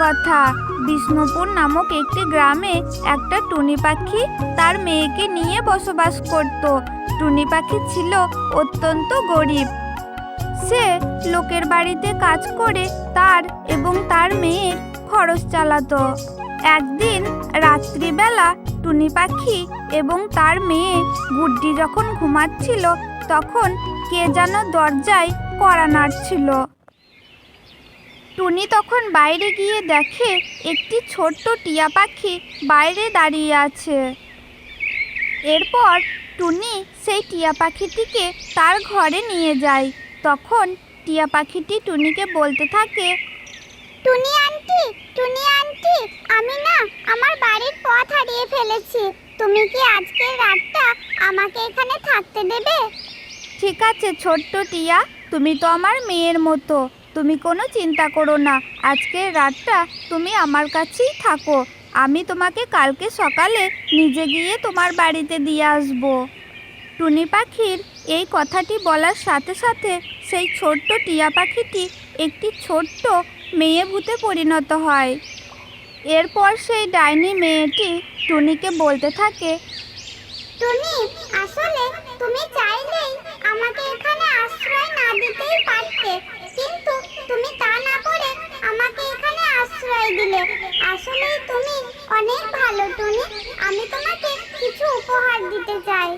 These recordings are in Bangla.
কথা। বিষ্ণুপুর নামক একটি গ্রামে একটা টুনি পাখি তার মেয়েকে নিয়ে বসবাস করত। টুনি পাখি ছিল অত্যন্ত গরিব। সে লোকের বাড়িতে কাজ করে তার এবং তার মেয়ের খরচ চালাতো। একদিন রাত্রিবেলা টুনি পাখি এবং তার মেয়ে গুড্ডি যখন ঘুমাচ্ছিল, তখন কে যেন দরজায় কড়া নাড়ছিল। টুনি তখন বাইরে গিয়ে দেখে একটি ছোট্ট টিয়া পাখি বাইরে দাঁড়িয়ে আছে। এরপর টুনি সেই টিয়া পাখিটিকে তার ঘরে নিয়ে যায়। তখন টিয়া পাখিটি টুনিকে বলতে থাকে, টুনি আন্টি, টুনি আন্টি, আমি না আমার বাড়ির পথ হারিয়ে ফেলেছি। তুমি কি আজকের রাতটা আমাকে এখানে থাকতে দেবে? ঠিক আছে ছোট্ট টিয়া, তুমি তো আমার মেয়ের মতো, তুমি কোনো চিন্তা করো না। আজকের রাতটা তুমি আমার কাছেই থাকো। আমি তোমাকে কালকে সকালে নিজে গিয়ে তোমার বাড়িতে দিয়ে আসবো। টুনি পাখির এই কথাটি বলার সাথে সাথে সেই ছোট্ট টিয়া পাখিটি একটি ছোট্ট মেয়ে ভূতে পরিণত হয়। এরপর সেই ডাইনি মেয়েটি টুনিকে বলতে থাকে, টুনি, আসলে তুমি চাইলেই আমাকে এখানে আশ্রয় না দিতেই পারতে, কিন্তু তুমি তা না করে আমাকে এখানে আশ্রয় দিলে। আসলেই তুমি অনেক ভালো টুনি। আমি তোমাকে কিছু উপহার দিতে চাই।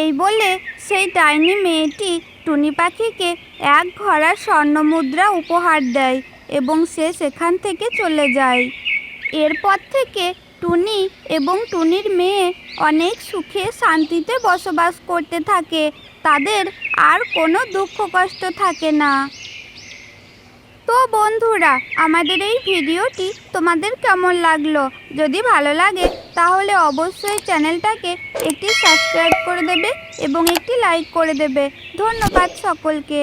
এই বলে সেই ডাইনি মেয়েটি টুনি পাখিকে এক ভরা স্বর্ণমুদ্রা উপহার দেয় এবং সে সেখান থেকে চলে যায়। এরপর থেকে টুনি এবং টুনির মেয়ে অনেক সুখে শান্তিতে বসবাস করতে থাকে। তাদের আর কোনো দুঃখ কষ্ট থাকে না। তো বন্ধুরা, আমাদের এই ভিডিওটি তোমাদের কেমন লাগলো? যদি ভালো লাগে তাহলে অবশ্যই চ্যানেলটাকে একটি সাবস্ক্রাইব করে দেবে এবং একটি লাইক করে দেবে। ধন্যবাদ সকলকে।